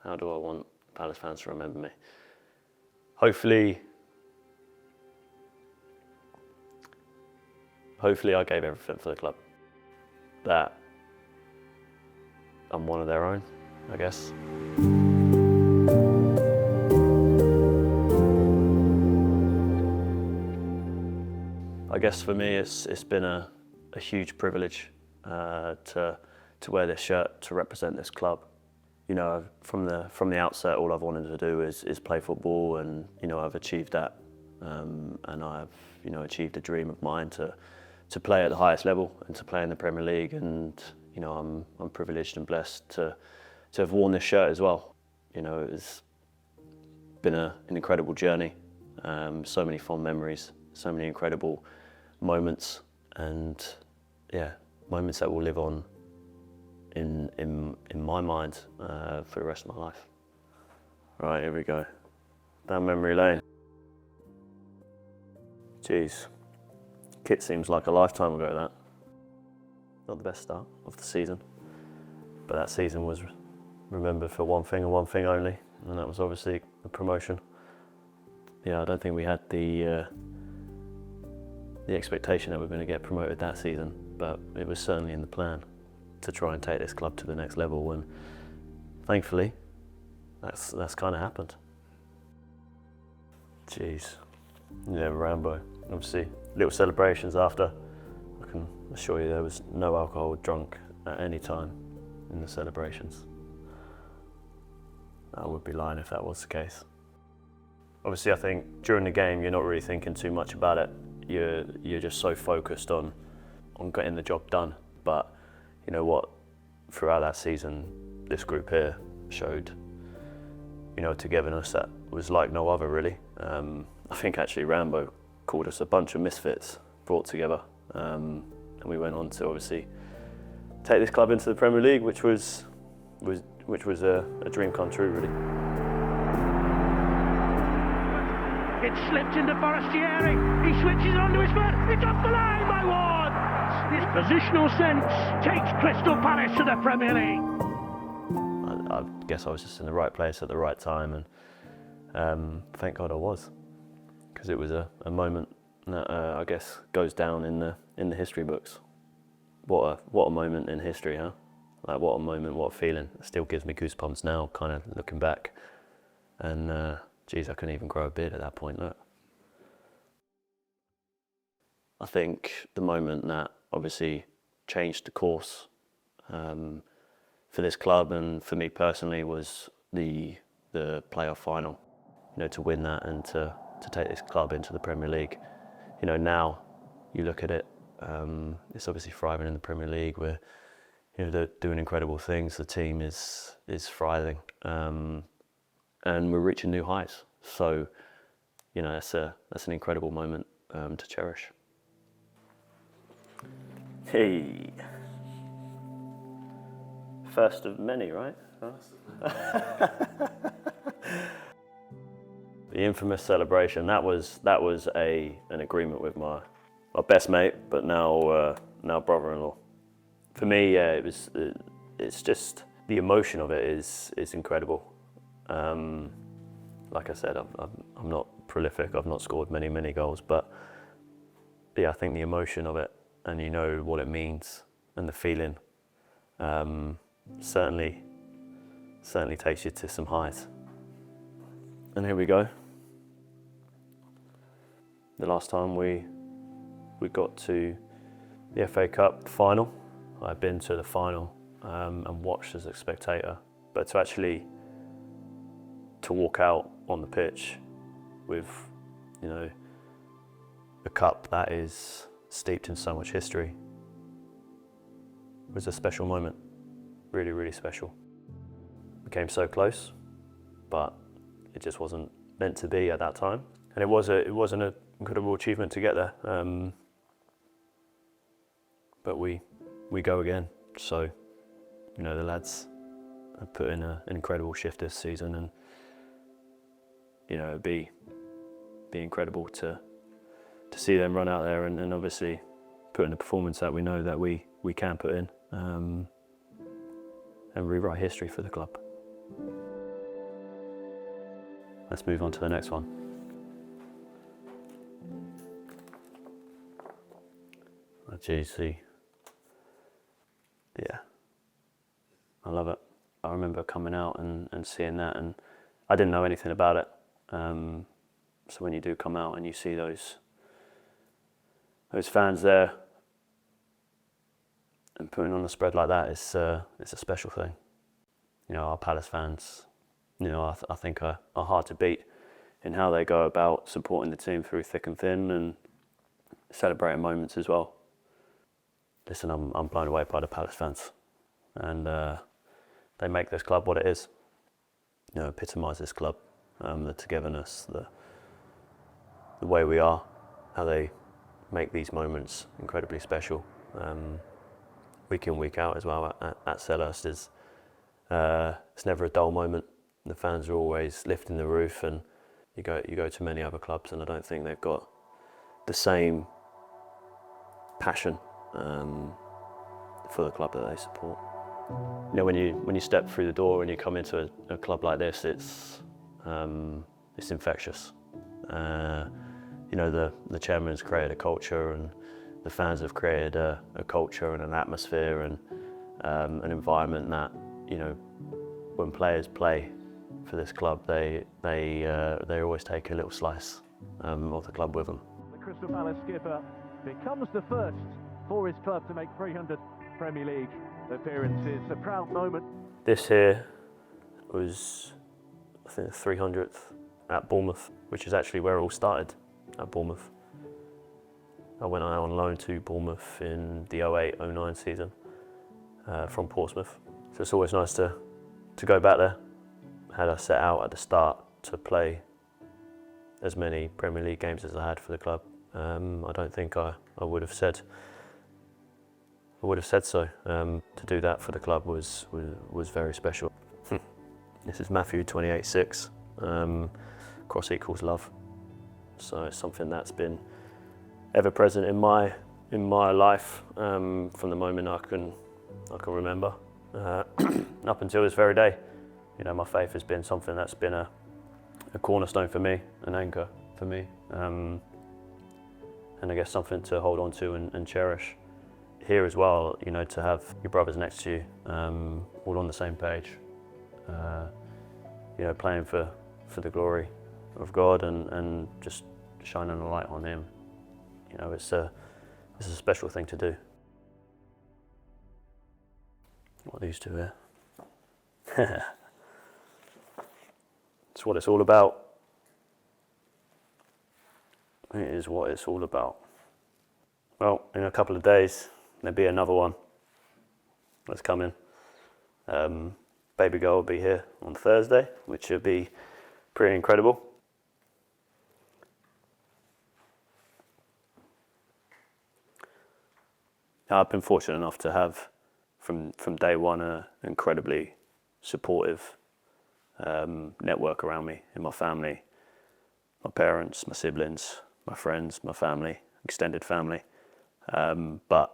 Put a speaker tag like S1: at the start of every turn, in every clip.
S1: How do I want Palace fans to remember me? Hopefully I gave everything for the club. That I'm one of their own, I guess. I guess for me it's been a huge privilege to wear this shirt, to represent this club. You know, from the outset, all I've wanted to do is play football, and you know, I've achieved that, and I've achieved a dream of mine to play at the highest level and to play in the Premier League. And you know, I'm privileged and blessed to have worn this shirt as well. You know, it's been an incredible journey, so many fond memories, so many incredible moments, and yeah, moments that will live on in my mind for the rest of my life. Right, here we go. Down memory lane. Jeez, kit seems like a lifetime ago, that. Not the best start of the season, but that season was remembered for one thing and one thing only, and that was obviously the promotion. Yeah, I don't think we had the expectation that we were going to get promoted that season, but it was certainly in the plan to try and take this club to the next level, and thankfully that's kind of happened. Jeez, yeah, Rambo. Obviously, little celebrations after. I can assure you there was no alcohol drunk at any time in the celebrations. I would be lying if that was the case. Obviously, I think during the game you're not really thinking too much about it. You're just so focused on getting the job done. But you know what? Throughout that season, this group here showed, you know, togetherness that was like no other, really. I think actually Rambo called us a bunch of misfits brought together, and we went on to obviously take this club into the Premier League, which was a dream come true, really.
S2: It slipped into Forestieri. He switches onto his foot. It's off the line by Ward. His positional sense takes Crystal Palace to the Premier League.
S1: I guess I was just in the right place at the right time, and thank God I was, because it was a moment that I guess goes down in the history books. What a moment in history, huh? Like, what a moment, what a feeling. It still gives me goosebumps now, kind of looking back. And geez, I couldn't even grow a beard at that point, look. I think the moment that obviously changed the course for this club and for me personally was the playoff final. You know, to win that and to take this club into the Premier League. You know, now you look at it, it's obviously thriving in the Premier League. They're doing incredible things. The team is thriving, and we're reaching new heights. So, you know, that's an incredible moment to cherish. Hey, first of many, right? The infamous celebration. That was an agreement with my best mate, but now brother-in-law. For me, yeah, it's just the emotion of it is incredible. Like I said, I'm not prolific. I've not scored many goals, but yeah, I think the emotion of it, and you know what it means, and the feeling, certainly takes you to some heights. And here we go. The last time we got to the FA Cup final, I'd been to the final and watched as a spectator, but to walk out on the pitch with, you know, a cup that is steeped in so much history was a special moment, really special. We came so close, but it just wasn't meant to be at that time, and it was an incredible achievement to get there. But we go again. So, you know, the lads have put in an incredible shift this season, and you know, it'd be incredible to see them run out there and obviously put in a performance that we know that we can put in, and rewrite history for the club. let's move on to the next one. GC. Yeah, I love it. I remember coming out and seeing that, and I didn't know anything about it. So when you do come out and you see those fans there and putting on a spread like that, it's a special thing. You know, our Palace fans, you know, I think are hard to beat in how they go about supporting the team through thick and thin and celebrating moments as well. Listen, I'm blown away by the Palace fans, and they make this club what it is. You know, epitomise this club, the togetherness, the way we are, how they make these moments incredibly special. Week in, week out as well at Selhurst is it's never a dull moment. The fans are always lifting the roof, and you go to many other clubs, and I don't think they've got the same passion for the club that they support. You know, when you step through the door and you come into a club like this, it's infectious. You know, the chairman's created a culture, and the fans have created a culture and an atmosphere and an environment that, you know, when players play for this club, they always take a little slice of the club with them.
S3: The Crystal Palace skipper becomes the first for his club to make 300 Premier League appearances. A proud moment.
S1: This here was, I think, the 300th at Bournemouth, which is actually where it all started, at Bournemouth. I went out on loan to Bournemouth in the 08-09 season from Portsmouth. So it's always nice to go back there. Had I set out at the start to play as many Premier League games as I had for the club, I don't think I would have said so. To do that for the club was very special. This is Matthew 28:6. Cross equals love. So it's something that's been ever present in my life from the moment I can remember up until this very day. You know, my faith has been something that's been a cornerstone for me, an anchor for me, and I guess something to hold on to and cherish. Here as well, you know, to have your brothers next to you, all on the same page, you know, playing for the glory of God and just shining a light on Him. You know, it's a special thing to do. What are these two here? It's what it's all about. It is what it's all about. Well, in a couple of days, there'll be another one that's coming. Baby girl will be here on Thursday, which will be pretty incredible. I've been fortunate enough to have, from day one, an incredibly supportive network around me, in my family, my parents, my siblings, my friends, my family, extended family. But,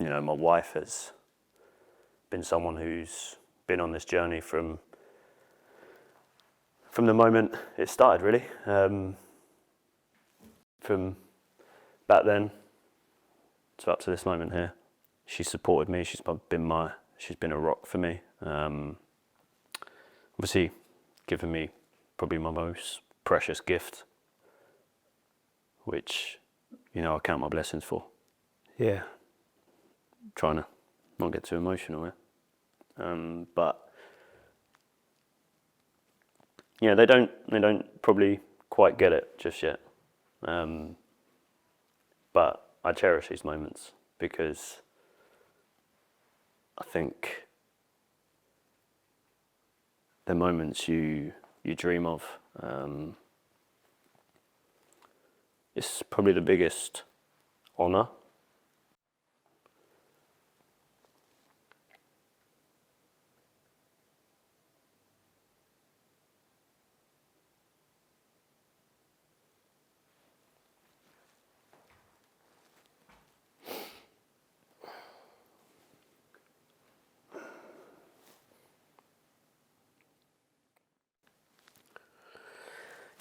S1: you know, my wife has been someone who's been on this journey from the moment it started, really. From back then to up to this moment here. She's supported me, she's been a rock for me. Obviously given me probably my most precious gift, which, you know, I count my blessings for. Yeah, trying to not get too emotional here. But yeah, they don't probably quite get it just yet. But I cherish these moments because I think the moments you dream of. It's probably the biggest honour.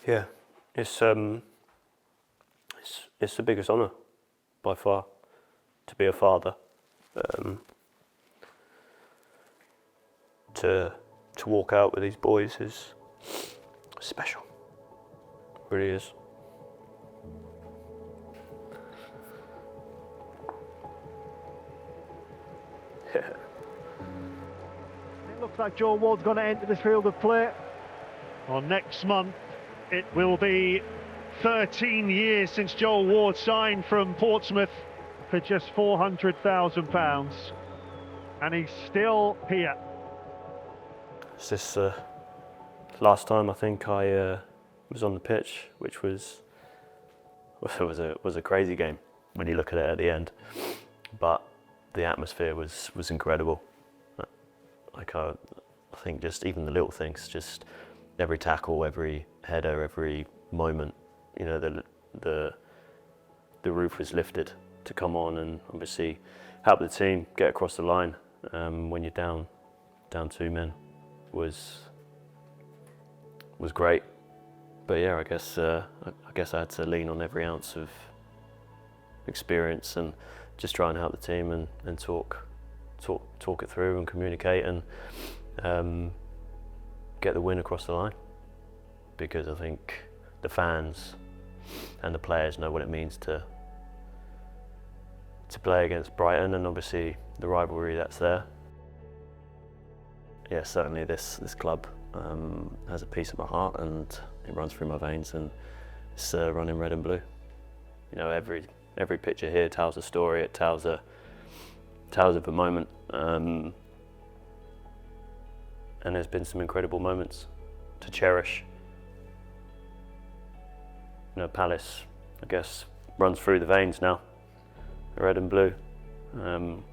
S4: Yeah, it's the biggest honour by far to be a father. To walk out with these boys is special. It really is.
S3: It looks like Joel Ward's going to enter this field of play.
S5: Well, next month it will be 13 years since Joel Ward signed from Portsmouth for just £400,000, and he's still here.
S4: It's this last time I think I was on the pitch, which was a crazy game when you look at it at the end, but the atmosphere was incredible. Like I think just even the little things, just every tackle, every header, every moment, you know, the roof was lifted to come on and obviously help the team get across the line when you're down 2 men was great. But yeah, I guess I had to lean on every ounce of experience and just try and help the team and talk it through and communicate and get the win across the line, because I think the fans and the players know what it means to play against Brighton, and obviously the rivalry that's there. Yeah, certainly this club has a piece of my heart, and it runs through my veins, and it's running red and blue. You know, every picture here tells a story. It tells of a moment, and there's been some incredible moments to cherish. You know, Palace, I guess, runs through the veins now, red and blue. It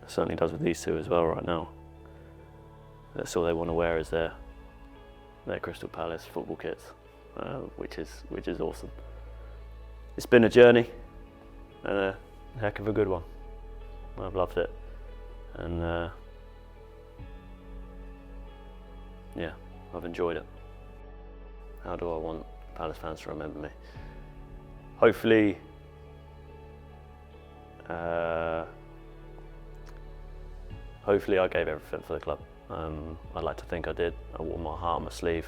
S4: certainly does with these two as well right now. That's all they want to wear is their Crystal Palace football kits, which is awesome. It's been a journey and a heck of a good one. I've loved it, and yeah, I've enjoyed it. How do I want Palace fans to remember me? Hopefully, I gave everything for the club. I'd like to think I did. I wore my heart on my sleeve.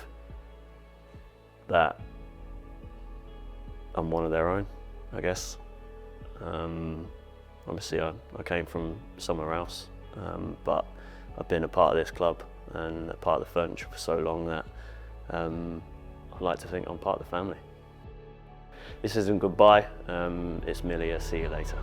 S4: That I'm one of their own, I guess. Obviously, I came from somewhere else, but I've been a part of this club and a part of the furniture for so long that I'd like to think I'm part of the family. This isn't goodbye, it's merely a see you later.